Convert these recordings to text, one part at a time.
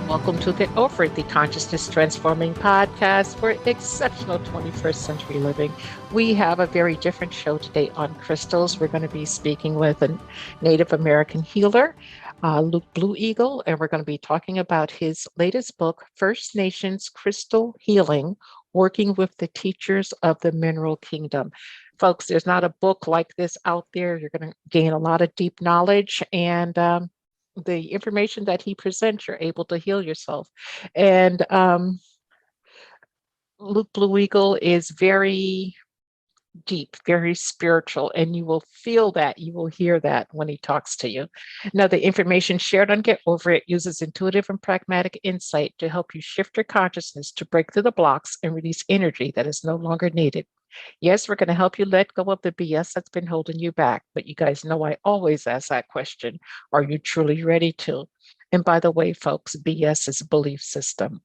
Welcome to Get Over It, the consciousness transforming podcast for exceptional 21st century living. We have a very different show today on crystals. We're going to be speaking with a Native American healer, Luke Blue Eagle, and we're going to be talking about his latest book, First Nations Crystal Healing, Working with the Teachers of the Mineral Kingdom. Folks, there's not a book like this out there. You're going to gain a lot of deep knowledge, and the information that he presents, you're able to heal yourself. And Luke Blue Eagle is very deep, very spiritual, and you will feel that, you will hear that when he talks to you. Now, the information shared on Get Over It uses intuitive and pragmatic insight to help you shift your consciousness to break through the blocks and release energy that is no longer needed. Yes, we're going to help you let go of the BS that's been holding you back. But you guys know I always ask that question. Are you truly ready to? And by the way, folks, BS is a belief system.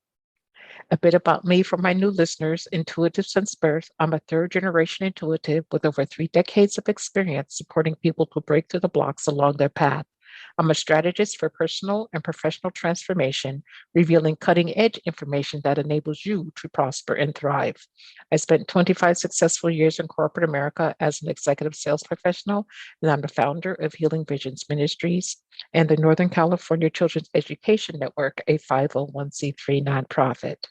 A bit about me for my new listeners, intuitive since birth. I'm a third generation intuitive with over 3 decades of experience supporting people to break through the blocks along their path. I'm a strategist for personal and professional transformation, revealing cutting edge information that enables you to prosper and thrive. I spent 25 successful years in corporate America as an executive sales professional, and I'm the founder of Healing Visions Ministries and the Northern California Children's Education Network, a 501c3 nonprofit.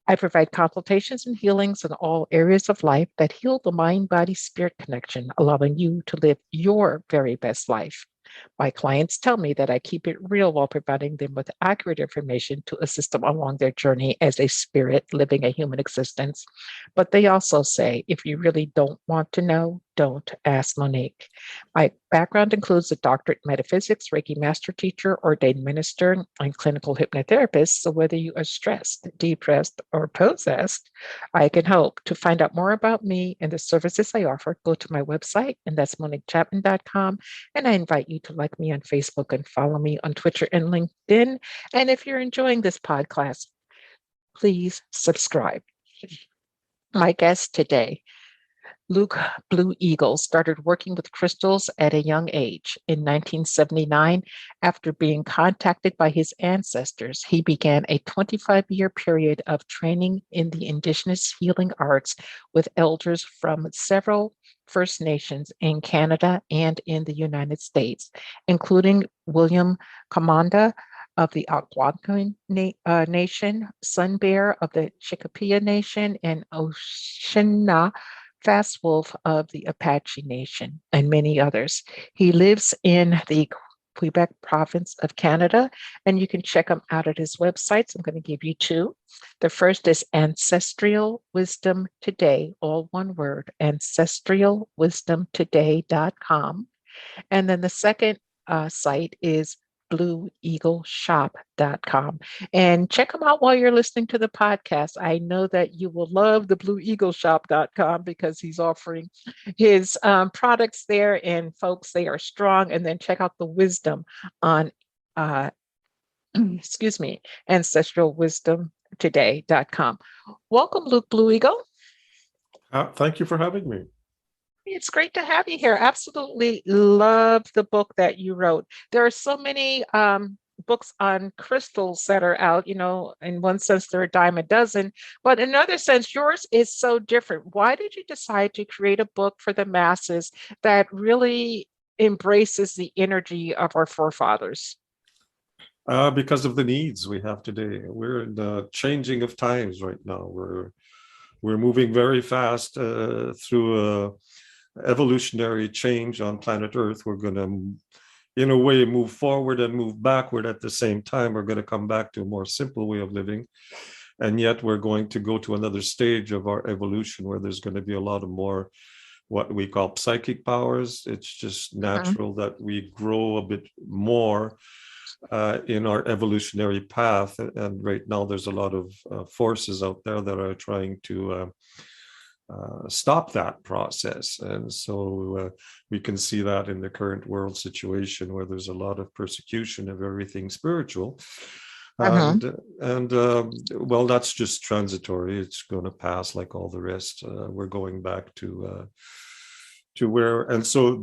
I provide consultations and healings in all areas of life that heal the mind, body, spirit connection, allowing you to live your very best life. My clients tell me that I keep it real while providing them with accurate information to assist them along their journey as a spirit living a human existence. But they also say, if you really don't want to know, don't ask Monique. My background includes a doctorate in metaphysics, Reiki master teacher, ordained minister, and clinical hypnotherapist. So whether you are stressed, depressed, or possessed, I can help. To find out more about me and the services I offer, go to my website, and that's moniquechapman.com. And I invite you to like me on Facebook and follow me on Twitter and LinkedIn. And if you're enjoying this podcast, please subscribe. My guest today, Luke Blue Eagle, started working with crystals at a young age. In 1979, after being contacted by his ancestors, he began a 25-year period of training in the indigenous healing arts with elders from several First Nations in Canada and in the United States, including William Commanda of the Algonquin Nation, Sun Bear of the Chicopee Nation, and Oshina Fast Wolf of the Apache Nation, and many others. He lives in the Quebec province of Canada, and you can check him out at his websites. I'm going to give you 2. The first is Ancestral Wisdom Today, all one word, ancestralwisdomtoday.com. And then the second site is blueeagleshop.com. And check them out while you're listening to the podcast. I know that you will love the blueeagleshop.com because he's offering his products there, and folks, they are strong. And then check out the wisdom on, excuse me, ancestralwisdomtoday.com. Welcome, Luke Blue Eagle. Thank you for having me. It's great to have you here. Absolutely love the book that you wrote. There are so many books on crystals that are out, in one sense, they're a dime a dozen, but in another sense, yours is so different. Why did you decide to create a book for the masses that really embraces the energy of our forefathers? Because of the needs we have today. We're in the changing of times right now. We're moving very fast through evolutionary change on planet Earth. We're going to, in a way, move forward and move backward at the same time. We're going to come back to a more simple way of living. And yet we're going to go to another stage of our evolution where there's going to be a lot of more what we call psychic powers. It's just natural that we grow a bit more in our evolutionary path. And right now there's a lot of forces out there that are trying to stop that process. And so we can see that in the current world situation where there's a lot of persecution of everything spiritual. And well, that's just transitory. It's going to pass like all the rest. We're going back to where, and so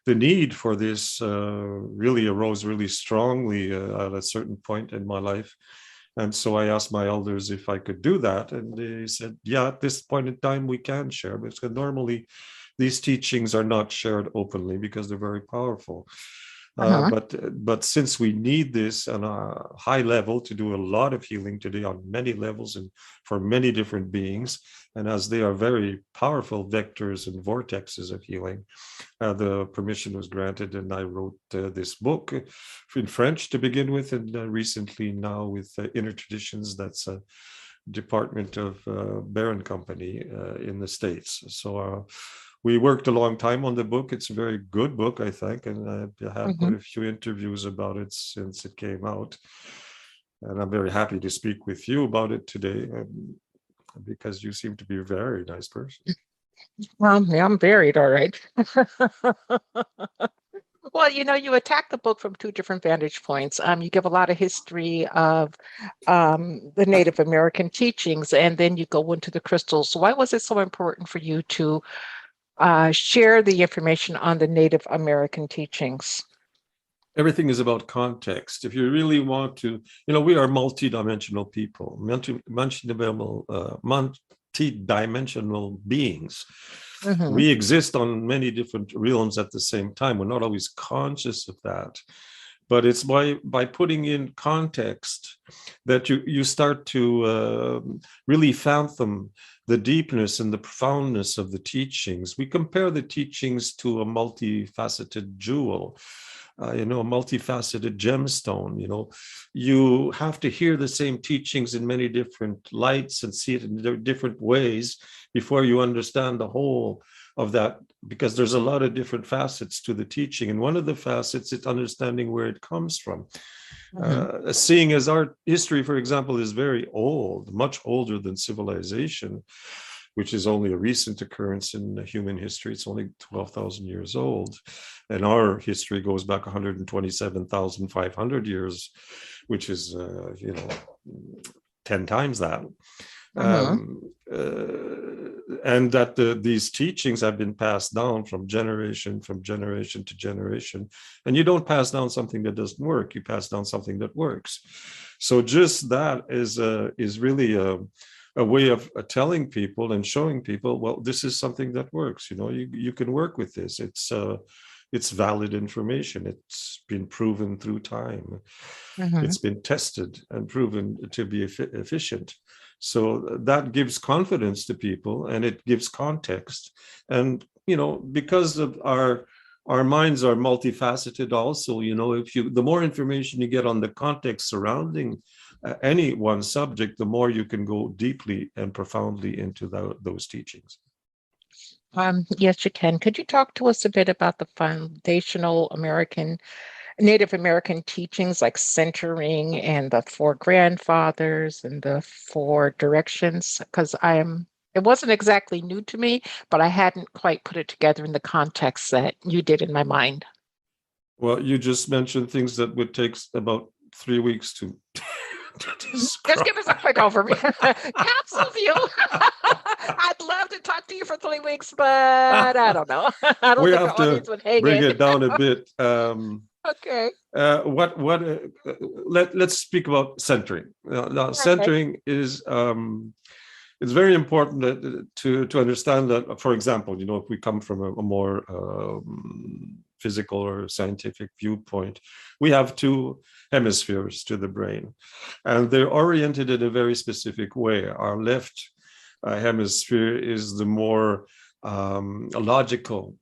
the need for this really arose really strongly at a certain point in my life. And so I asked my elders if I could do that. And they said, yeah, at this point in time, we can share. Because normally these teachings are not shared openly because they're very powerful. Uh-huh. But since we need this on a high level to do a lot of healing today on many levels and for many different beings, and as they are very powerful vectors and vortexes of healing, the permission was granted, and I wrote this book in French to begin with, and recently now with Inner Traditions. That's a department of Baron Company in the States. So we worked a long time on the book. It's a very good book, I think, and I had quite a few interviews about it since it came out. And I'm very happy to speak with you about it today, because you seem to be a very nice person. Yeah, I'm varied, all right. Well, you attack the book from two different vantage points. You give a lot of history of the Native American teachings, and then you go into the crystals. Why was it so important for you to share the information on the Native American teachings? Everything is about context. If you really want to, we are multidimensional people, multidimensional beings. Mm-hmm. We exist on many different realms at the same time. We're not always conscious of that. But it's by putting in context that you start to really fathom the deepness and the profoundness of the teachings. We compare the teachings to a multifaceted jewel. A multifaceted gemstone. You have to hear the same teachings in many different lights and see it in different ways before you understand the whole of that, because there's a lot of different facets to the teaching. And one of the facets is understanding where it comes from. Seeing as our history, for example, is very old, much older than civilization, which is only a recent occurrence in human history. It's only 12,000 years old. And our history goes back 127,500 years, which is, 10 times that. And that these teachings have been passed down from generation to generation. And you don't pass down something that doesn't work, you pass down something that works. So just that is really a way of telling people and showing people, well, this is something that works. You can work with this. It's valid information. It's been proven through time. It's been tested and proven to be efficient. So that gives confidence to people, and it gives context. And because of our minds are multifaceted also, the more information you get on the context surrounding any one subject, the more you can go deeply and profoundly into those teachings. Yes, you can. Could you talk to us a bit about the foundational Native American teachings, like centering and the four grandfathers and the four directions? Because it wasn't exactly new to me, but I hadn't quite put it together in the context that you did in my mind. Well, you just mentioned things that would take about 3 weeks to Just give us a quick overview. Capsule view. I'd love to talk to you for 3 weeks, but I don't know. I don't think our audience would hang bring in. it down a bit. Okay. Let's speak about centering. Now, Okay. centering is it's very important to understand that, for example, if we come from a more physical or scientific viewpoint, we have two hemispheres to the brain, and they're oriented in a very specific way. Our left hemisphere is the more logical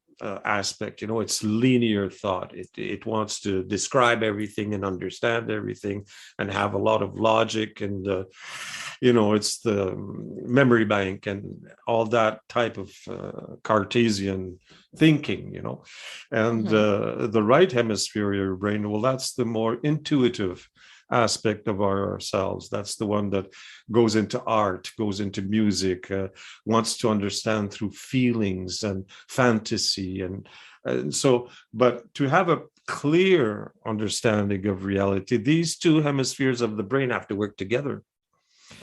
aspect. It's linear thought. It wants to describe everything and understand everything and have a lot of logic, and it's the memory bank and all that type of Cartesian thinking, and the right hemisphere of your brain, well, that's the more intuitive aspect of ourselves. That's the one that goes into art, goes into music, wants to understand through feelings and fantasy, and so. But to have a clear understanding of reality, these two hemispheres of the brain have to work together.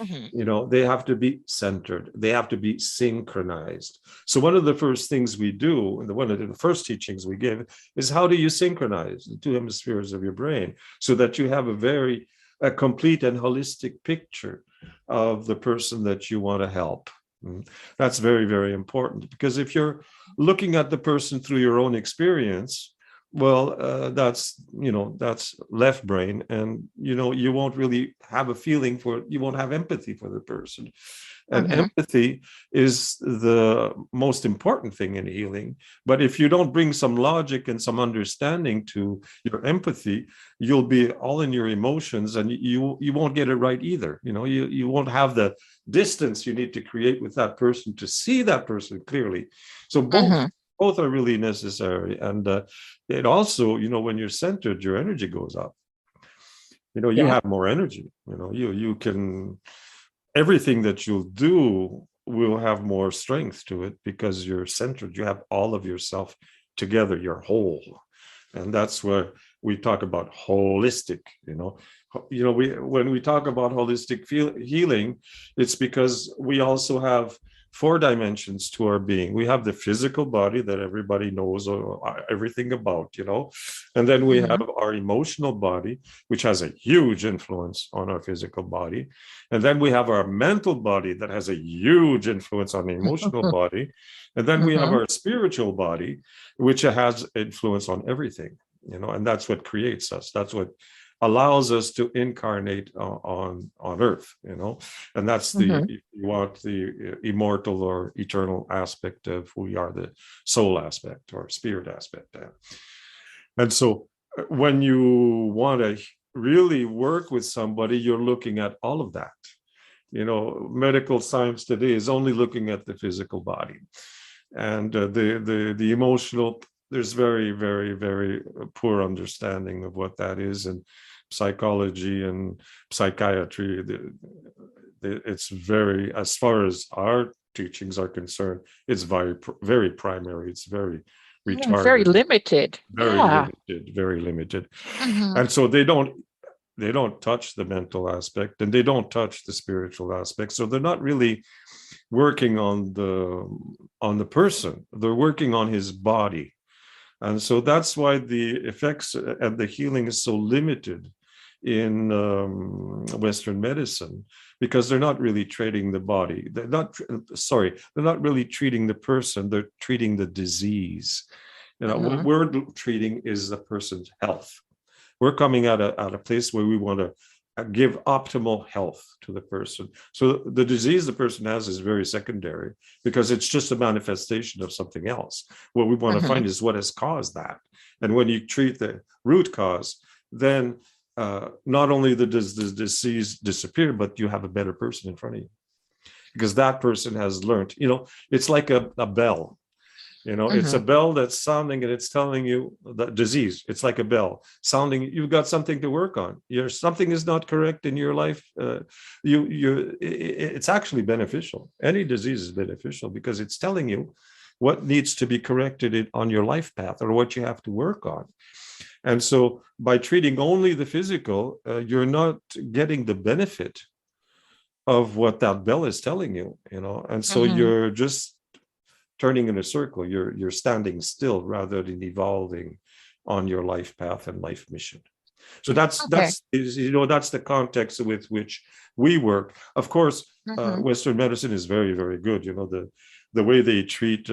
Mhm. They have to be centered. They have to be synchronized. So one of the first things we do, and one of the first teachings we give, is how do you synchronize the two hemispheres of your brain so that you have a complete and holistic picture of the person that you want to help. That's very, very important, because if you're looking at the person through your own experience, well, that's left brain, and you won't really have a feeling for, you won't have empathy for the person. And Mhm. empathy is the most important thing in healing. But if you don't bring some logic and some understanding to your empathy, you'll be all in your emotions, and you won't get it right either. You won't have the distance you need to create with that person to see that person clearly. So Mhm. both are really necessary. And it also, when you're centered, your energy goes up. You Yeah. have more energy. You can, everything that you'll do will have more strength to it because you're centered. You have all of yourself together, you're whole. And that's where we talk about holistic. When we talk about holistic healing, it's because we also have 4 dimensions to our being. We have the physical body that everybody knows everything about, and then we have Mhm. our emotional body, which has a huge influence on our physical body. And then we have our mental body that has a huge influence on the emotional body. And then we have Mhm. our spiritual body, which has influence on everything, and that's what creates us. That's what allows us to incarnate on earth, and that's the, Mhm. if you want, the immortal or eternal aspect of who we are, the soul aspect or spirit aspect. And so when you want to really work with somebody, you're looking at all of that. Medical science today is only looking at the physical body, and the emotional, there's very, very, very poor understanding of what that is. And psychology and psychiatry, it's very, as far as our teachings are concerned, it's very, very primary. It's very Yeah, very retarded, limited. very Yeah. limited, very limited. Mhm. And so they don't touch the mental aspect, and they don't touch the spiritual aspect. So they're not really working on the person. They're working on his body. And so that's why the effects and the healing is so limited in Western medicine, because they're not really treating the body. They're not really treating the person. They're treating the disease. What Mhm. we're treating is the person's health. We're coming at a place where we want to give optimal health to the person. So the disease the person has is very secondary, because it's just a manifestation of something else. What we want to Mhm. find is what has caused that. And when you treat the root cause, then not only does the disease disappear, but you have a better person in front of you, because that person has learned. It's like a bell. It's a Mhm. bell that's sounding, and it's telling you the disease. It's like a bell sounding. You've got something to work on. Something is not correct in your life. It's actually beneficial. Any disease is beneficial because it's telling you what needs to be corrected on your life path, or what you have to work on. And so by treating only the physical, you're not getting the benefit of what that bell is telling you. And so Mhm. you're just turning in a circle. You're standing still rather than evolving on your life path and life mission. So that's Okay. that's that's the context with which we work. Of course, Mhm. Western medicine is very, very good. The way they treat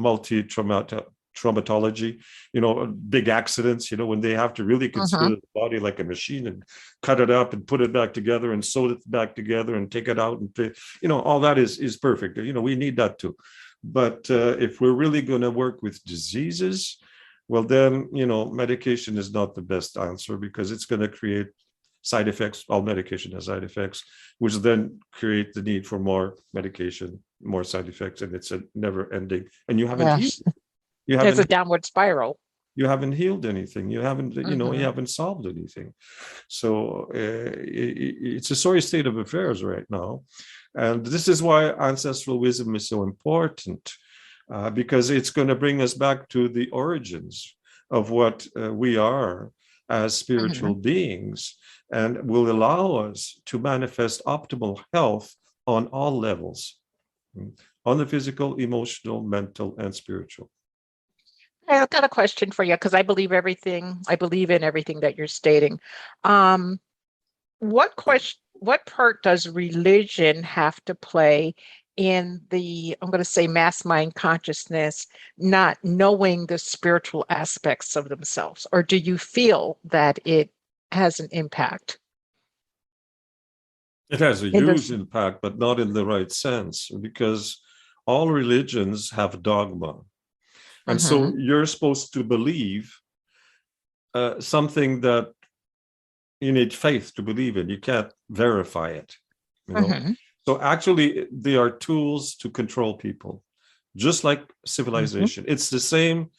multi-traumatology, big accidents, when they have to really consider Mhm. the body like a machine and cut it up and put it back together and sew it back together and take it out, and all that is perfect. We need that too. But if we're really going to work with diseases, well, then, medication is not the best answer, because it's going to create side effects. All medication has side effects, which then create the need for more medication, more side effects, and it's a never ending. And you haven't healed. Yes. You There's a haven't downward spiral. you haven't healed anything. You Mhm. haven't solved anything. So it's a sorry state of affairs right now. And this is why ancestral wisdom is so important, because it's going to bring us back to the origins of what we are as spiritual Mhm. beings. and will allow us to manifest optimal health on all levels, on the physical, emotional, mental, and spiritual. I've got a question for you because I believe in everything that you're stating. Um, what part does religion have to play in the, I'm going to say, mass mind consciousness, not knowing the spiritual aspects of themselves? Or do you feel that it has an impact It has a in huge this? impact, but not in the right sense, because all religions have dogma. And so Mhm, you're supposed to believe something that you need faith to believe in. You can't verify it, you know. mhm, So actually, they are tools to control people, just like mhm, civilization. It's the same,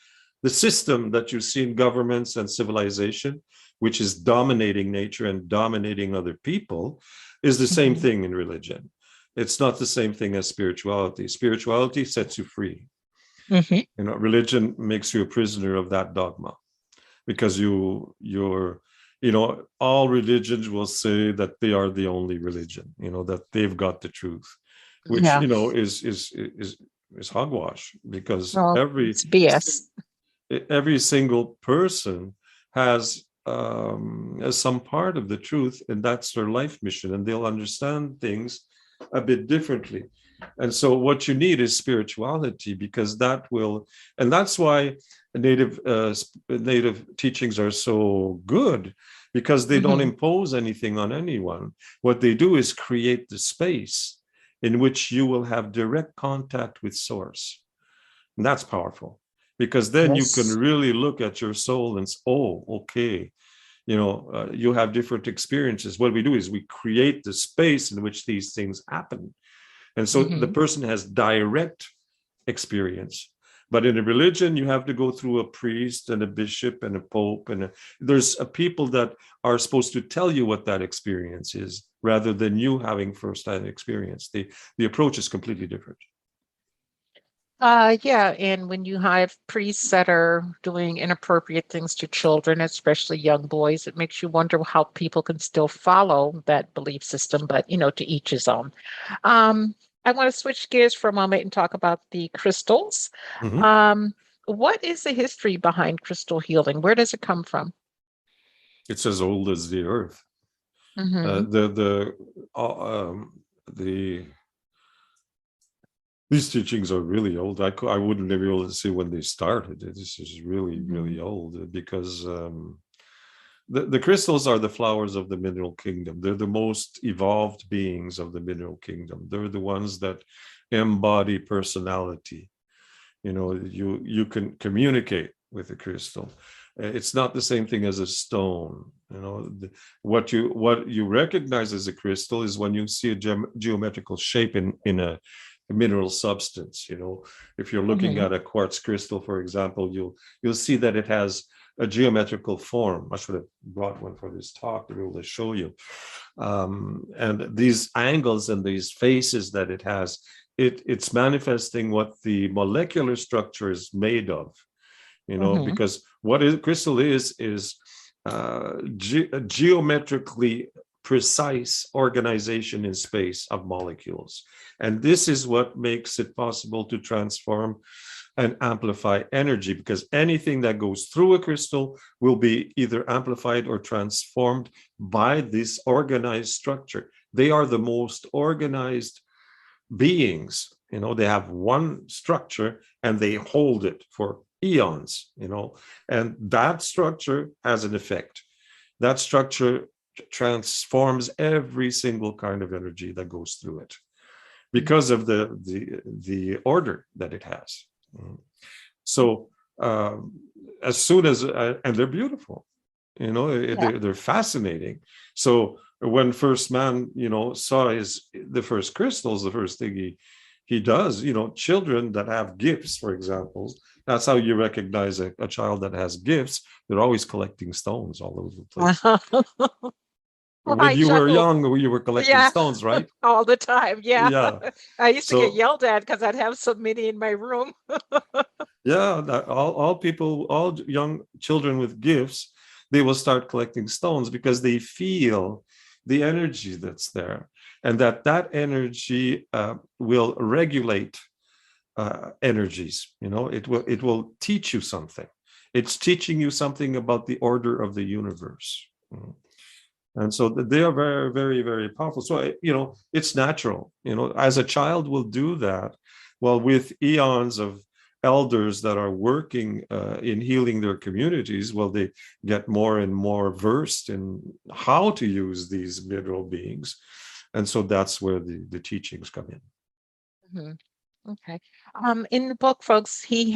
the system that you see in governments and civilization, which is dominating nature and dominating other people, is the same mhm, thing in religion. It's not the same thing as spirituality. Spirituality sets you free. mhm. You know, religion makes you a prisoner of that dogma, because all religions will say that they are the only religion, that they've got the truth, which Yeah. is hogwash, because Well, it's BS. every single person has some part of the truth, and that's their life mission, and they'll understand things a bit differently. And so what you need is spirituality, because and that's why native teachings are so good, because they don't Mhm. impose anything on anyone. What they do is create the space in which you will have direct contact with source. And that's powerful, because then you can Yes. really look at your soul and say, oh, okay, you have different experiences. What we do is we create the space in which these things happen. And so the Mhm. person has direct experience. But in a religion, you have to go through a priest and a bishop and a pope, and there's a people that are supposed to tell you what that experience is, rather than you having firsthand experience. The approach is completely different. Yeah, and when you have priests that are doing inappropriate things to children, especially young boys, it makes you wonder how people can still follow that belief system, but to each his own. Um, I want to switch gears for a moment and talk about the crystals. Mhm. Um, what is the history behind crystal healing? Where does it come from? It's as old as the earth. Uh, Hmm. the the uh, um, the These teachings are really old. I wouldn't be able to see when they started. This is really, Hmm. really old, because the crystals are the flowers of the mineral kingdom. They're the most evolved beings of the mineral kingdom. They're the ones that embody personality. You can communicate with a crystal. It's not the same thing as a stone. What you recognize as a crystal is when you see a geometrical shape in a mineral substance. If you're looking Hmm. at a quartz crystal, for example, you'll see that it has a geometrical form. I should have brought one for this talk to be able to show you. And these angles and these faces that it has, it's manifesting what the molecular structure is made of. Hmm. Because what crystal is geometrically precise organization in space of molecules. And this is what makes it possible to transform and amplify energy, because anything that goes through a crystal will be either amplified or transformed by this organized structure. They are the most organized beings. They have one structure and they hold it for eons, and that structure has an effect. That structure transforms every single kind of energy that goes through it, because of the order that it has. So as soon as and they're beautiful, Yeah. they're fascinating. So when first man saw the first crystals, the first thing he does, children that have gifts, for example, that's how you recognize a child that has gifts. They're always collecting stones all over the place. Well, When I you were chuckle. young, you were collecting Yeah, stones, right? all the time. Yeah. Yeah. I used to get So yelled at because I'd have so many in my room. yeah, all young children with gifts, they will start collecting stones because they feel the energy that's there, and that energy will regulate energies. It will teach you something. It's teaching you something about the order of the universe. And so they are very, very, very powerful. So, it's natural. As a child will do that, well, with eons of elders that are working in healing their communities, well, they get more and more versed in how to use these mineral beings. And so that's where the teachings come in. Mhm. Okay. In the book, folks, he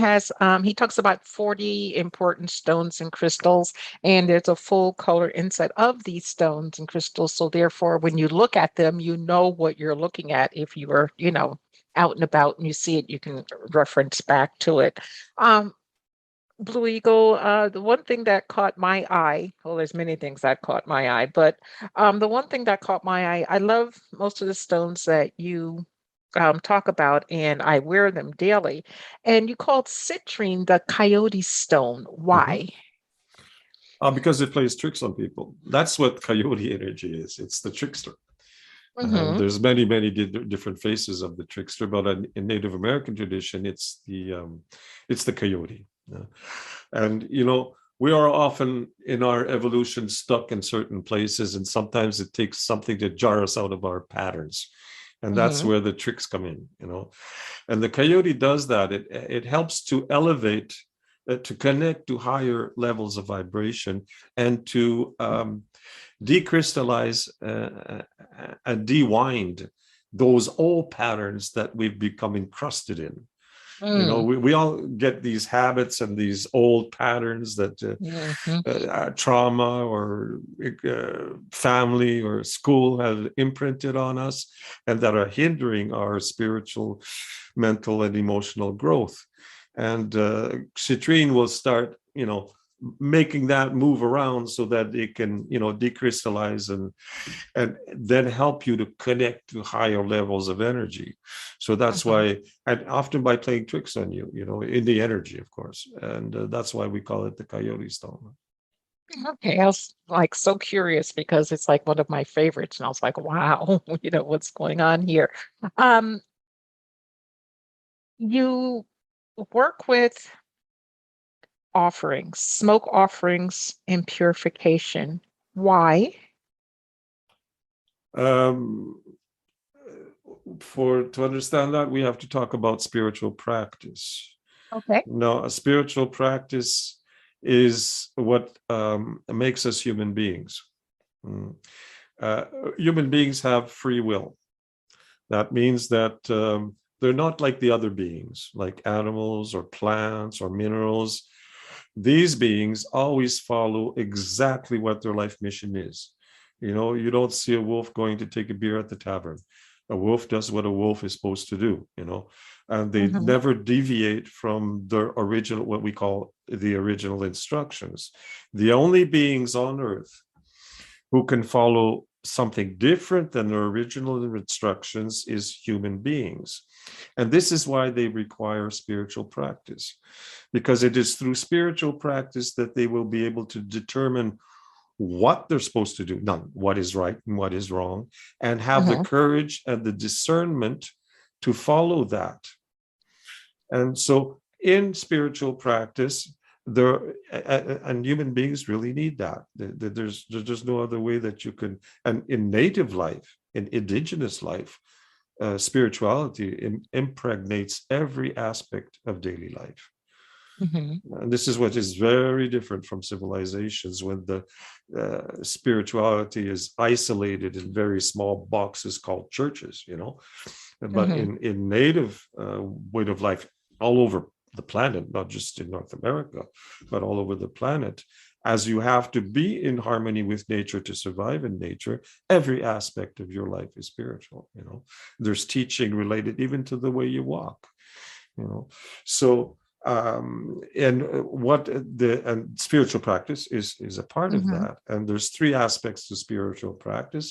talks about 40 important stones and crystals, and there's a full color inset of these stones and crystals. So therefore, when you look at them, you know what you're looking at. If you were, out and about and you see it, you can reference back to it. Blue Eagle, the one thing that caught my eye, well, there's many things that caught my eye, but the one thing that caught my eye, I love most of the stones that you talk about, and I wear them daily. And you called citrine the coyote stone. Mhm. Why? Because it plays tricks on people. That's what coyote energy is. It's the trickster. And Mm-hmm. there's many, many different faces of the trickster, but in Native American tradition, it's the coyote. And we are often in our evolution stuck in certain places, and sometimes it takes something to jar us out of our patterns, and that's Mm-hmm. where the tricks come in. And the coyote does that. It helps to elevate, to connect to higher levels of vibration, and to decrystallize and dewind those old patterns that we've become encrusted in. Mm. We all get these habits and these old patterns that Mm-hmm. trauma or family or school have imprinted on us, and that are hindering our spiritual, mental, and emotional growth. And citrine will start, making that move around so that it can, decrystallize and then help you to connect to higher levels of energy. So that's Mm-hmm. why, and often by playing tricks on you, in the energy, of course. And that's why we call it the coyote stone. Okay, I was like so curious because it's like one of my favorites, and I was like, wow, what's going on here? Um, you work with offerings, smoke offerings, and purification. Why? Um, for to understand that, we have to talk about spiritual practice. Okay. Now, a spiritual practice is what makes us human beings. Mm. Uh, Human beings have free will. That means that they're not like the other beings, like animals or plants or minerals. These beings always follow exactly what their life mission is. You don't see a wolf going to take a beer at the tavern. A wolf does what a wolf is supposed to do, and they Mm-hmm. never deviate from their original, what we call the original instructions. The only beings on earth who can follow something different than their original instructions is human beings. And this is why they require spiritual practice, because it is through spiritual practice that they will be able to determine what they're supposed to do, not what is right and what is wrong, and have the Mm-hmm. courage and the discernment to follow that. And so in spiritual practice, there and human beings really need that. There's no other way that you can. And in native life, in indigenous life, spirituality impregnates every aspect of daily life. Mm-hmm. And this is what is very different from civilizations, when the spirituality is isolated in very small boxes called churches, But Mm-hmm. in native way of life all over the planet, not just in North America, but all over the planet, as you have to be in harmony with nature to survive in nature, every aspect of your life is spiritual. There's teaching related even to the way you walk. So and what the and spiritual practice is a part of Mm-hmm. that. And there's three aspects to spiritual practice,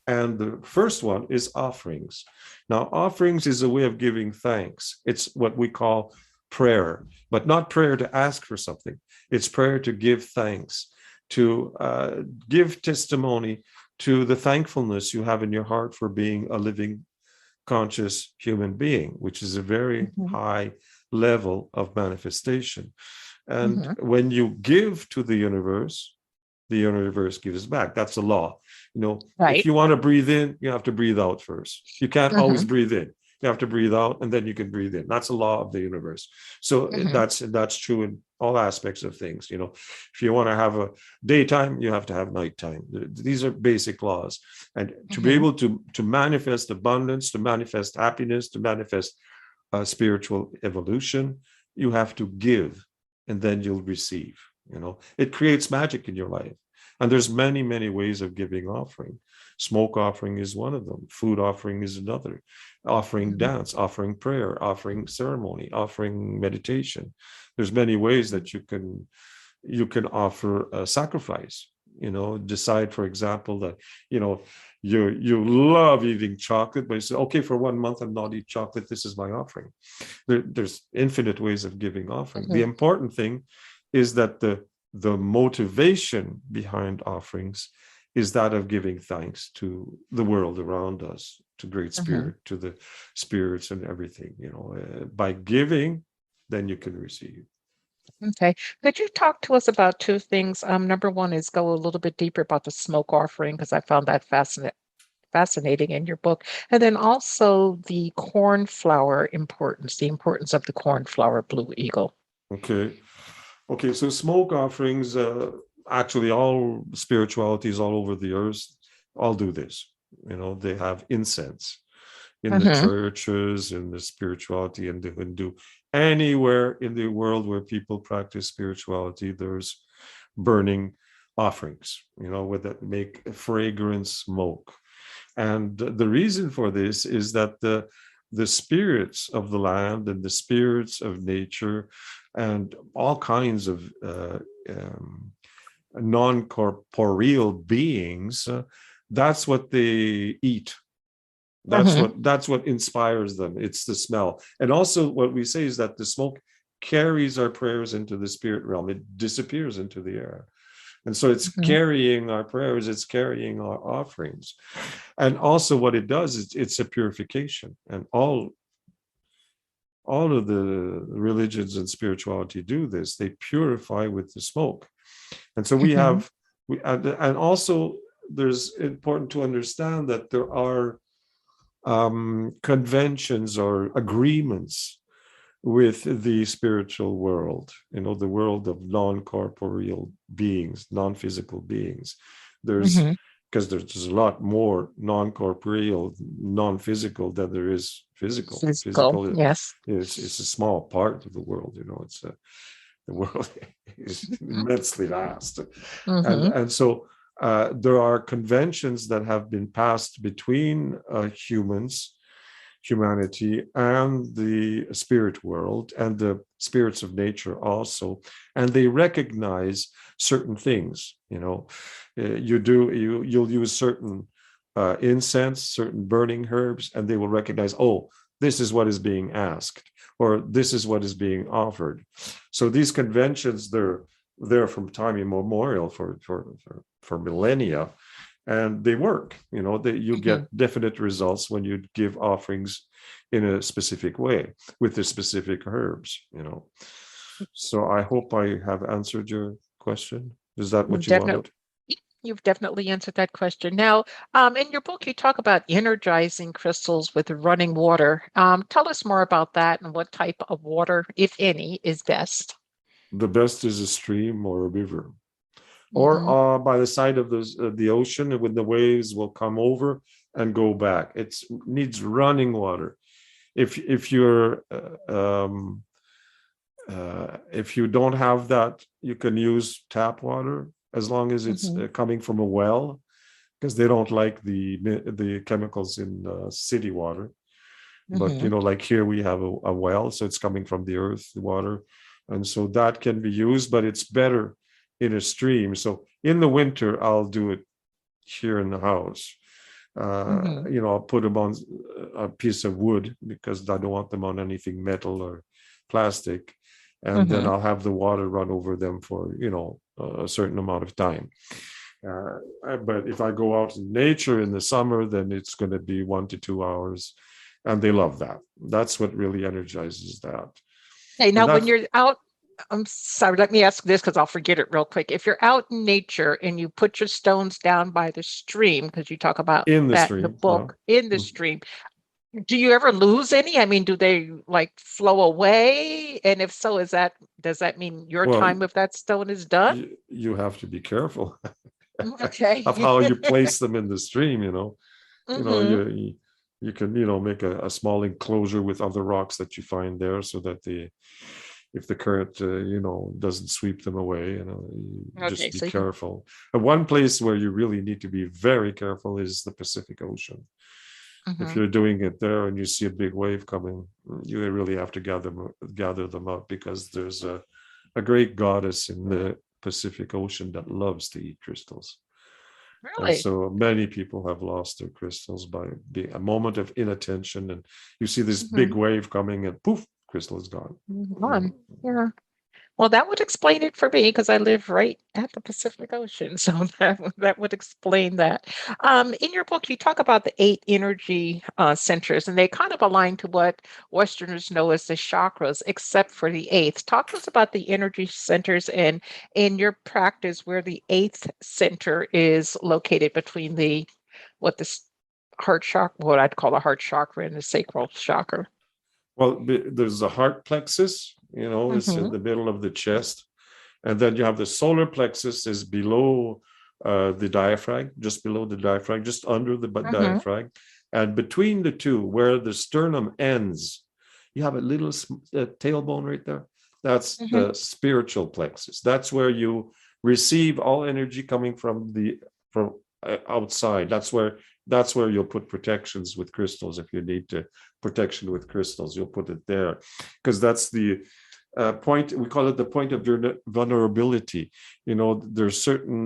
and the first one is offerings. Now, offerings is a way of giving thanks. It's what we call prayer, but not prayer to ask for something. It's prayer to give thanks. to give testimony to the thankfulness you have in your heart for being a living, conscious human being, which is a very Mhm. high level of manifestation. And Mhm. when you give to the universe gives back. That's a law. If Right. you want to breathe in, you have to breathe out first. You can't always Mhm. breathe in. You have to breathe out, and then you can breathe in. That's a law of the universe. So Mhm. that's true in all aspects of things. If you want to have a daytime, you have to have nighttime. These are basic laws. And to be Mhm. able to manifest abundance, to manifest happiness, to manifest spiritual evolution, you have to give, and then you'll receive. It creates magic in your life. And there's many, many ways of giving offering. Smoke offering is one of them. Food offering is another. Offering Mhm. dance, offering prayer, offering ceremony, offering meditation. There's many ways that you can offer a sacrifice. Decide, for example, that you love eating chocolate, but you say, okay, for 1 month I'm not eating chocolate. This is my offering. There's infinite ways of giving offering. The Mhm. important thing is that the motivation behind offerings is that of giving thanks to the world around us, to Great Mhm. Spirit, to the spirits and everything. By giving, then you can receive. Okay. Could you talk to us about two things? Number one is go a little bit deeper about the smoke offering because I found that fascinating in your book. And then also the cornflower importance, the importance of the cornflower blue eagle. Okay. Okay. So smoke offerings, actually, all spiritualities all over the earth all do this. They have incense in the Mm-hmm. churches, in the spirituality, in the Hindu. Anywhere in the world where people practice spirituality, there's burning offerings, with that make fragrant smoke. And the reason for this is that the spirits of the land and the spirits of nature and all kinds of non-corporeal beings, that's what they eat. that's Mm-hmm. what that's what inspires them. It's the smell. And also what we say is that the smoke carries our prayers into the spirit realm. It disappears into the air. And so it's Mm-hmm. carrying our prayers, it's carrying our offerings. And also what it does is it's a purification. And all of the religions and spirituality do this. They purify with the smoke. And so we Mm-hmm. have and also there's important to understand that there are conventions or agreements with the spiritual world, the world of non-corporeal beings, non-physical beings. There's Mm-hmm. because there's a lot more non-corporeal, non-physical than there is physical. Physical, Physical yes. is a small part of the world. It's the world is immensely vast, and Mm-hmm. and so there are conventions that have been passed between humanity and the spirit world and the spirits of nature also, and they recognize certain things. You'll use certain incense, certain burning herbs, and they will recognize, oh, this is what is being asked, or this is what is being offered. So these conventions, they're there from time immemorial for millennia, and they work. You Mm-hmm. get definite results when you give offerings in a specific way with the specific herbs. So I hope I have answered your question. Is that You've what you definitely wanted? you've definitely answered that question. Now, in your book, you talk about energizing crystals with running water. Tell us more about that and what type of water, if any, is best. The best is a stream or a river, or Mm-hmm. by the side of the ocean, when the waves will come over and go back. It needs running water. If you don't have that, you can use tap water as long as it's Mm-hmm. coming from a well, because they don't like the chemicals in city water. But Mm-hmm. like here we have a well, so it's coming from the earth, the water, and so that can be used. But it's better in a stream. So in the winter, I'll do it here in the house. Mm-hmm. I'll put them on a piece of wood because I don't want them on anything metal or plastic, and then Mm-hmm. I'll have the water run over them for a certain amount of time. But if I go out in nature in the summer, then it's going to be 1 to 2 hours, and they love that. That's what really energizes that. Hey, And now when that's you're out, I'm sorry, let me ask this because I'll forget it real quick. If you're out in nature and you put your stones down by the stream, because you talk about in the that in the stream. Yeah. book, in the Mm. stream, do you ever lose any? I mean, do they like flow away? And if so, does that mean your Well, time with that stone is done? you have to be careful of Okay. how you place them in the stream. Mm-hmm. You can make a small enclosure with other rocks that you find there, so that if the current doesn't sweep them away, you Okay, just be so you can. careful. And one place where you really need to be very careful is the Pacific Ocean. If Mm-hmm. you're doing it there and you see a big wave coming, you really have to gather them up, because there's a great goddess in the Pacific Ocean that loves to eat crystals. And Really? so many people have lost their crystals by being a moment of inattention, and you see this Mm-hmm. big wave coming, and poof, crystal is gone. Fun. Yeah. Well, that would explain it for me because I live right at the Pacific Ocean. So that would explain that. In your book, you talk about the 8 energy centers, and they kind of align to what Westerners know as the chakras, except for the eighth. Talk to us about the energy centers and in your practice where the eighth center is located between what the heart chakra, what I'd call the heart chakra and the sacral chakra. Well, there's the heart plexus, it's in Mm-hmm. the middle of the chest. And then you have the solar plexus is below the diaphragm, just below the diaphragm, just under the Mm-hmm. diaphragm. And between the two, where the sternum ends, you have a little tailbone right there. That's Mm-hmm. the spiritual plexus. That's where you receive all energy coming from outside. That's where you'll put protections with crystals. If you need to protection with crystals, you'll put it there, because that's the point. We call it the point of vulnerability. There's certain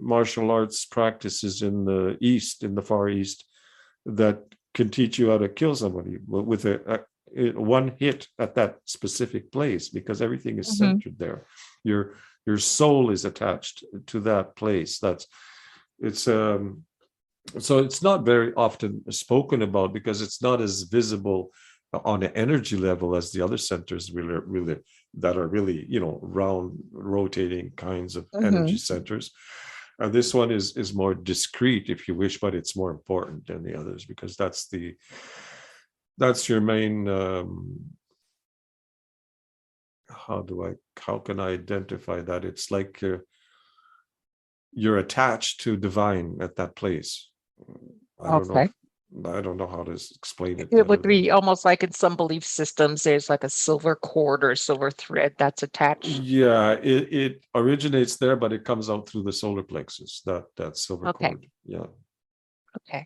martial arts practices in the Far East, that can teach you how to kill somebody with one hit at that specific place, because everything is Mm-hmm. centered there. Your soul is attached to that place. So it's not very often spoken about, because it's not as visible on an energy level as the other centers really that are really round rotating kinds of Mm-hmm. energy centers. This one is more discreet, if you wish, but it's more important than the others, because that's your main how can I identify that? It's like you're attached to divine at that place. I don't know Okay. I don't know how to explain it It better would than. be almost like in some belief systems, there's like a silver cord or silver thread that's attached. Yeah, it originates there, but it comes out through the solar plexus, that silver Okay. cord. Yeah. Okay.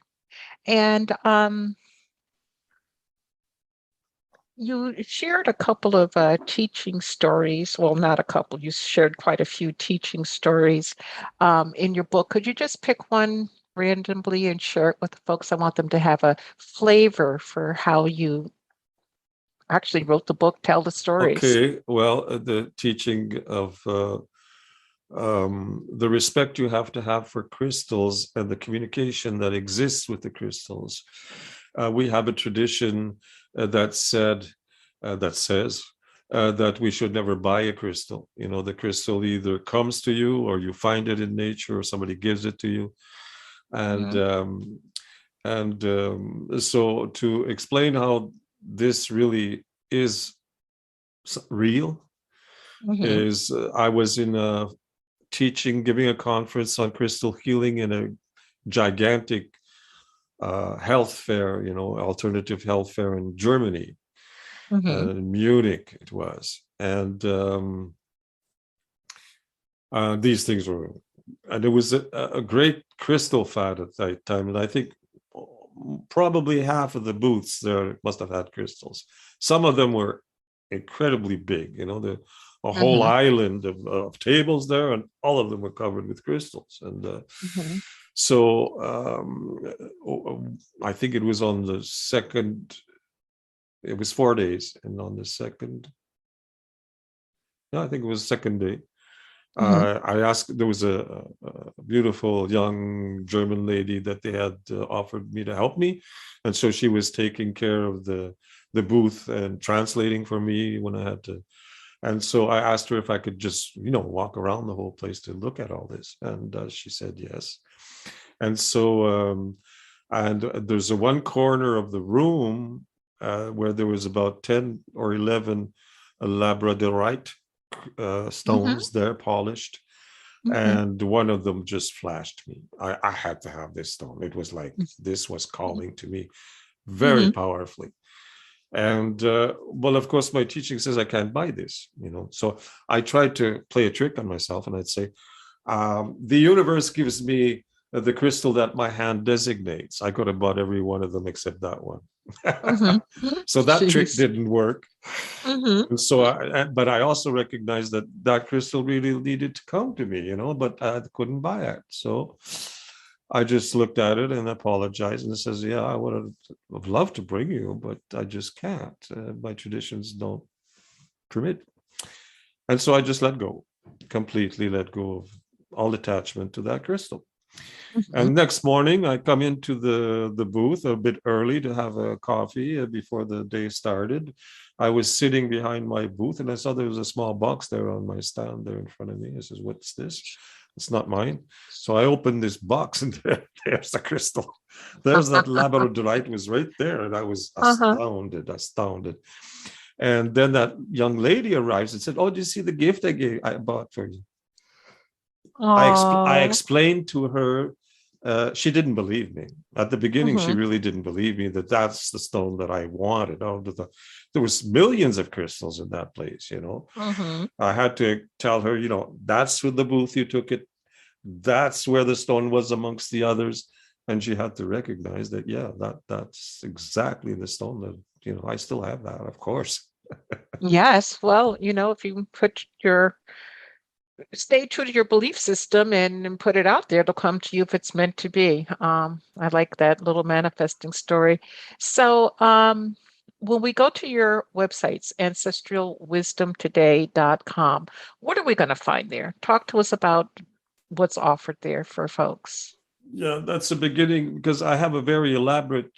And you shared a couple of teaching stories. Well, not a couple. You shared quite a few teaching stories in your book. Could you just pick one randomly and share it with the folks? I want them to have a flavor for how you actually wrote the book, tell the stories. Okay. Well, the teaching of the respect you have to have for crystals and the communication that exists with the crystals. We have a tradition that says that we should never buy a crystal. The crystal either comes to you, or you find it in nature, or somebody gives it to you. And Mhm. So to explain how this really is real Mhm. is I was in a giving a conference on crystal healing in a gigantic health fair, alternative health fair in Germany, Mhm. in Munich it was. And these things were, and it was a great crystal fad at that time. And I think probably half of the booths there must have had crystals. Some of them were incredibly big, a whole Mhm. island of tables there, and all of them were covered with crystals. And Mhm. so I think it was on the second, it was 4 days. And on the second, no, I think it was the second day. Mhm. I asked, there was a beautiful young German lady that they had offered me to help me. And so she was taking care of the booth and translating for me when I had to. And so I asked her if I could just, walk around the whole place to look at all this. And she said yes. And so, and there's a one corner of the room where there was about 10 or 11 labradorite Mhm. stones there, polished. Mhm. And one of them just flashed me. I had to have this stone. It was like this was Mhm. calling to me very Mhm. powerfully. And well, of course, my teaching says I can't buy this, So I tried to play a trick on myself, and I'd say, the universe gives me the crystal that my hand designates. I could have bought every one of them except that one. Mhm. So that trick Jeez. didn't work. Mhm. And so, but I also recognized that that crystal really needed to come to me, but I couldn't buy it. So I just looked at it and apologized and says, "Yeah, I would have loved to bring you, but I just can't. My traditions don't permit." And so I just let go, completely let go of all attachment to that crystal. Mhm. And next morning, I come into the booth a bit early to have a coffee before the day started. I was sitting behind my booth, and I saw there was a small box there on my stand there in front of me. I says, "What's this? It's not mine." So I opened this box, and there's the crystal. There's that labradorite was right there, and I was Uh-huh. astounded. And then that young lady arrives and said, "Oh, do you see the gift I bought for you?" I Oh. explained to her. She didn't believe me at the beginning. She Mhm. really didn't believe me that that's the stone that I wanted. There was millions of crystals in that place. Mhm. I had to tell her, that's with the booth you took it. That's where the stone was amongst the others, and she had to recognize that. Yeah, that's exactly the stone that I still have that, of course. Yes. Well, if you stay true to your belief system and put it out there, it'll come to you if it's meant to be. I like that little manifesting story. So, when we go to your websites, ancestralwisdomtoday.com, what are we going to find there? Talk to us about what's offered there for folks. Yeah, that's the beginning because I have a very elaborate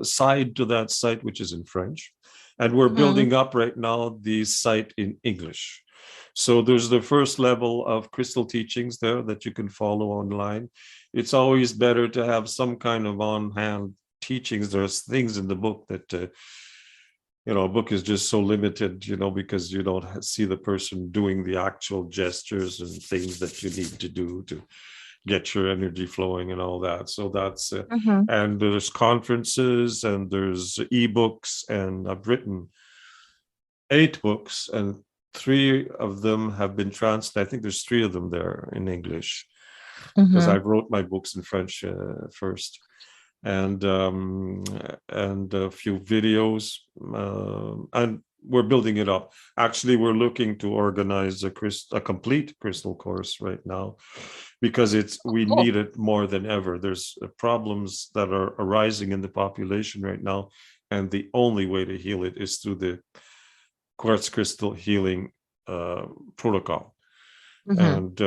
side to that site, which is in French. And we're Mm-hmm. building up right now the site in English. So there's the first level of crystal teachings there that you can follow online. It's always better to have some kind of on hand teachings. There's things in the book that, a book is just so limited, because you don't see the person doing the actual gestures and things that you need to do to get your energy flowing and all that. So that's Mm-hmm. and there's conferences and there's ebooks, and I've written 8 books, and 3 of them have been translated. I think there's 3 of them there in English because Mm-hmm. I wrote my books in French first, and a few videos, and we're building it up. Actually, we're looking to organize a complete crystal course right now because we Cool. need it more than ever. There's problems that are arising in the population right now, and the only way to heal it is through the quartz crystal healing uh, protocol. Mm-hmm. And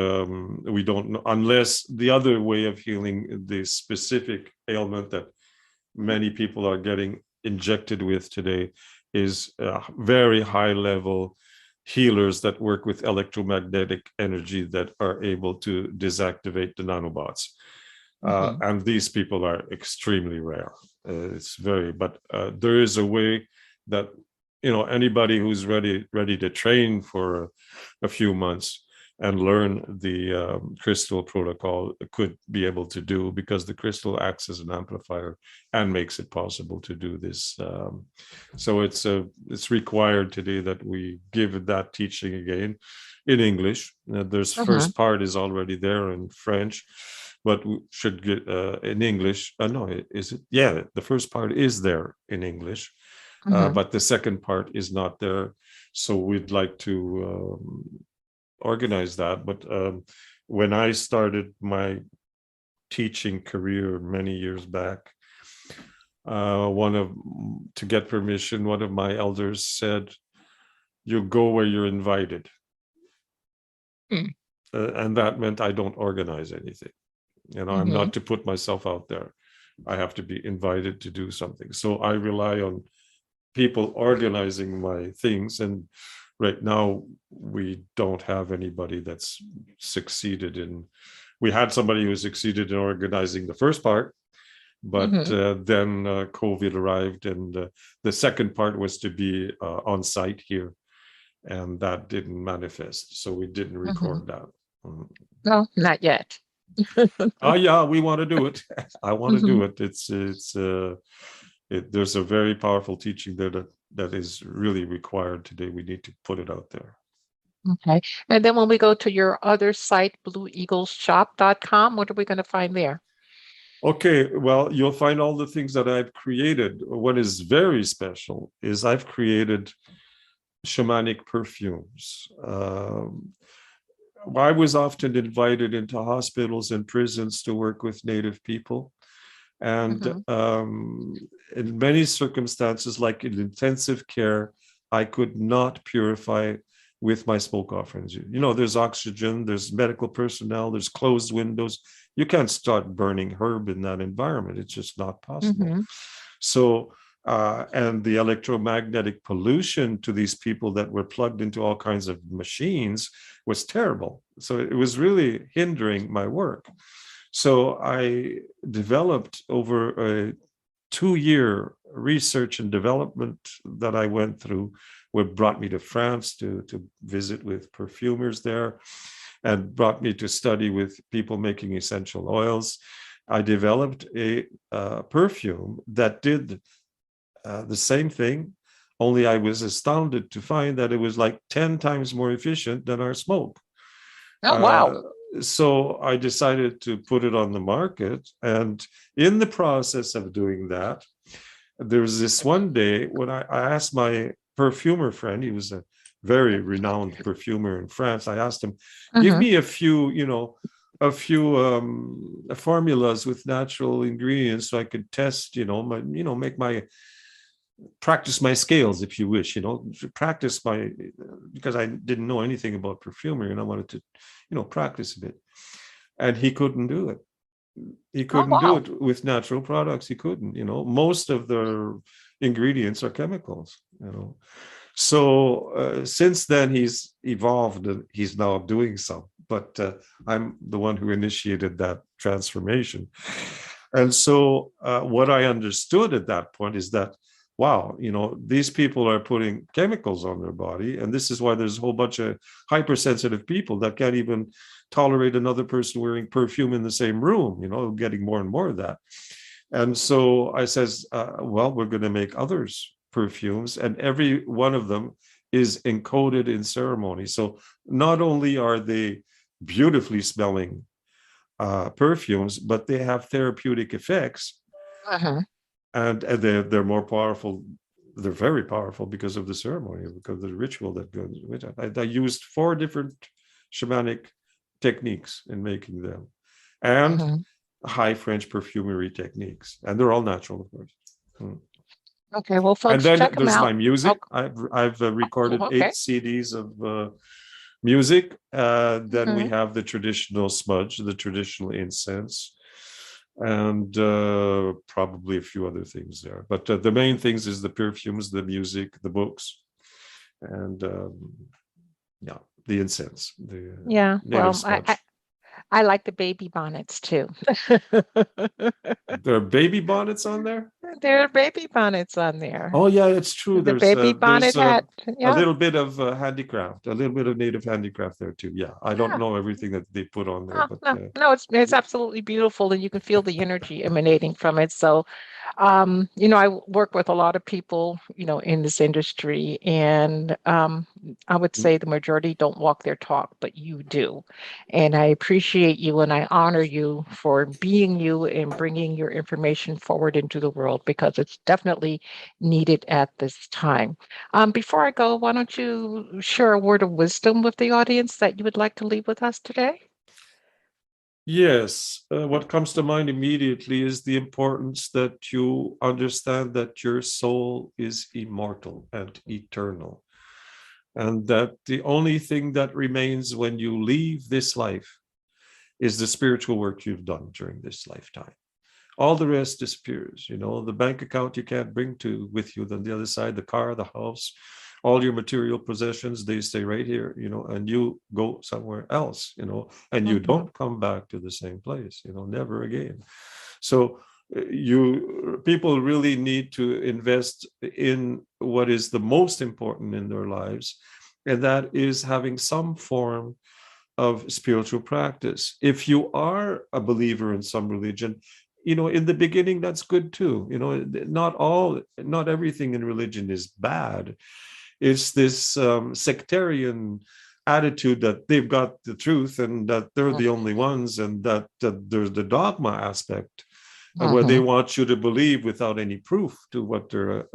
we don't know, unless the other way of healing the specific ailment that many people are getting injected with today is very high level healers that work with electromagnetic energy that are able to deactivate the nanobots. Mm-hmm. And these people are extremely rare. It's very, but there is a way that anybody who's ready to train for a few months and learn the crystal protocol could be able to do, because the crystal acts as an amplifier and makes it possible to do this. So it's required today that we give that teaching again in English. There's Mm-hmm. first part is already there in French, but we should get in English. No, is it? Yeah, the first part is there in English, Mm-hmm. but the second part is not there. So we'd like to organize that. But when I started my teaching career many years back, one of to get permission, one of my elders said, "You go where you're invited." Mm. And that meant I don't organize anything. I'm Mm-hmm. not to put myself out there. I have to be invited to do something. So I rely on people organizing my things. And right now, we don't have anybody that's succeeded in. We had somebody who succeeded in organizing the first part, but Mm-hmm. then COVID arrived, and the second part was to be on site here, and that didn't manifest. So we didn't Mm-hmm. record that. Mm. No, not yet. Oh yeah, we want to do it. I want to Mm-hmm. do it. There's a very powerful teaching there that is really required today. We need to put it out there. Okay. And then when we go to your other site, blueeagleshop.com, what are we going to find there? Okay, well, you'll find all the things that I've created. What is very special is I've created shamanic perfumes. I was often invited into hospitals and prisons to work with Native people. And Mm-hmm. in many circumstances, like in intensive care, I could not purify with my smoke offerings. There's oxygen, there's medical personnel, there's closed windows. You can't start burning herb in that environment. It's just not possible. Mm-hmm. So, and the electromagnetic pollution to these people that were plugged into all kinds of machines was terrible. So it was really hindering my work. So I developed over a 2-year research and development that I went through, what brought me to France to visit with perfumers there, and brought me to study with people making essential oils. I developed a perfume that did the same thing, only I was astounded to find that it was like 10 times more efficient than our smoke. Oh, wow. Uh, so I decided to put it on the market. And in the process of doing that, there was this one day when I asked my perfumer friend, he was a very renowned perfumer in France. I asked him, give Mm-hmm. me a few formulas with natural ingredients so I could test, make my practice my scales, if you wish, practice my, because I didn't know anything about perfumery and I wanted to, practice a bit. And he couldn't do it. He Oh, couldn't do wow. it with natural products. He couldn't, most of the ingredients are chemicals. So since then he's evolved and he's now doing so. But I'm the one who initiated that transformation. And so what I understood at that point is that, wow, these people are putting chemicals on their body. And this is why there's a whole bunch of hypersensitive people that can't even tolerate another person wearing perfume in the same room, getting more and more of that. And so I says, well, we're going to make others perfumes, and every one of them is encoded in ceremony. So not only are they beautifully smelling perfumes, but they have therapeutic effects, Uh-huh. and they're more powerful. They're very powerful because of the ceremony, because of the ritual that goes with it. I used 4 different shamanic techniques in making them, and Uh-huh. high French perfumery techniques, and they're all natural, of course. Okay, well, And folks, then check them there's my out. Oh, music. I've recorded 8 okay. CDs of music. Then we Mm-hmm. have the traditional smudge, the traditional incense, and probably a few other things there. But the main things is the perfumes, the music, the books, and yeah, the incense, the Yeah, native well, I smudge. I like the baby bonnets too. There are baby bonnets on there. There are baby bonnets on there. Oh yeah, it's true. The There's baby bonnet there's hat. a Yeah, little bit of handicraft, a little bit of native handicraft there too. Yeah, I don't yeah. know everything that they put on there, Oh, but no, no, it's absolutely beautiful, and you can feel the energy emanating from it. So, I work with a lot of people, in this industry, and I would say the majority don't walk their talk, but you do. And I appreciate you and I honor you for being you and bringing your information forward into the world because it's definitely needed at this time. Before I go, why don't you share a word of wisdom with the audience that you would like to leave with us today? yes, what comes to mind immediately is the importance that you understand that your soul is immortal and eternal. and that the only thing that remains when you leave this life is the spiritual work you've done during this lifetime. All the rest disappears. The bank account you can't bring with you on the other side, the car, the house, all your material possessions, they stay right here, and you go somewhere else, and you don't come back to the same place, never again. So people really need to invest in what is the most important in their lives, and that is having some form of spiritual practice. If you are a believer in some religion, in the beginning, that's good too. Not everything in religion is bad. It's this sectarian attitude that they've got the truth and that they're the only ones, and that there's the dogma aspect where they want you to believe without any proof to what they're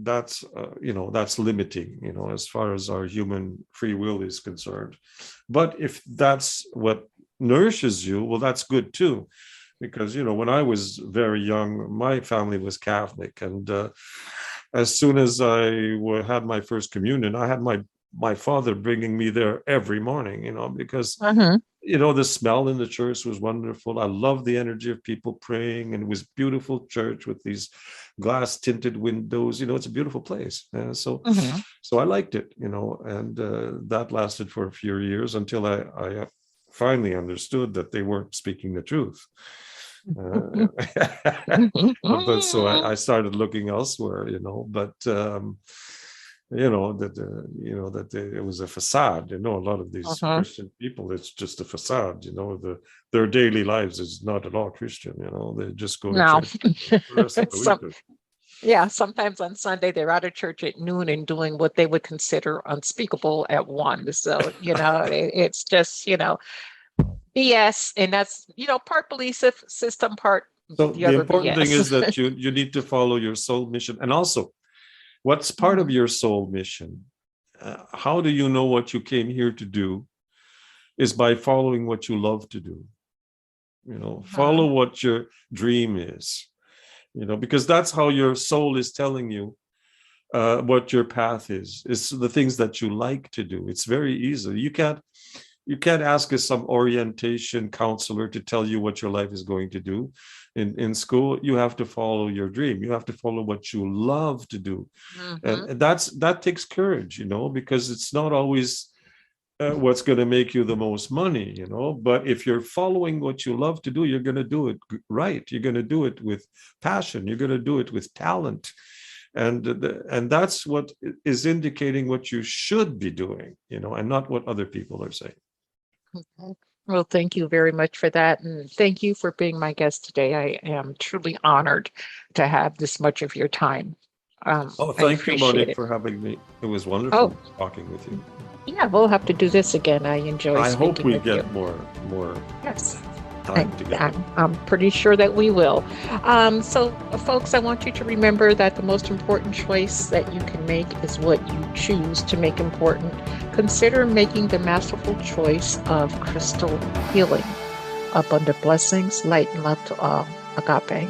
that's limiting, as far as our human free will is concerned. But if that's what nourishes you, well, that's good too. Because when I was very young, my family was Catholic, and as soon as I had my first communion, I had my father bringing me there every morning, because the smell in the church was wonderful. I loved the energy of people praying, and it was beautiful church with these glass tinted windows. It's a beautiful place. So I liked it, and that lasted for a few years until I finally understood that they weren't speaking the truth. But so I started looking elsewhere, but it was a facade. A lot of these Christian people, it's just a facade. Their daily lives is not at all Christian. They just go to church for the rest of the week. Yeah, sometimes on Sunday they're out of church at noon and doing what they would consider unspeakable at 1. So it's just BS, and that's part belief system, part so the the other important BS. thing is that you need to follow your soul mission. And also, what's part of your soul mission? How do you know what you came here to do? Is by following what you love to do. Follow what your dream is. Because that's how your soul is telling you what your path is. It's the things that you like to do. It's very easy. You can't ask some orientation counselor to tell you what your life is going to do. In school, you have to follow your dream. You have to follow what you love to do. And that takes courage, because it's not always what's going to make you the most money, but if you're following what you love to do, you're going to do it right. You're going to do it with passion. You're going to do it with talent. And that's what is indicating what you should be doing, and not what other people are saying. Okay. Well, thank you very much for that. And thank you for being my guest today. I am truly honored to have this much of your time. Thank you, Monique, for having me. It was wonderful talking with you. Yeah, we'll have to do this again. I enjoy speaking with you. I hope we get more yes. time together. I'm pretty sure that we will. So, folks, I want you to remember that the most important choice that you can make is what you choose to make important. Consider making the masterful choice of crystal healing. Abundant blessings, light and love to all. Agape.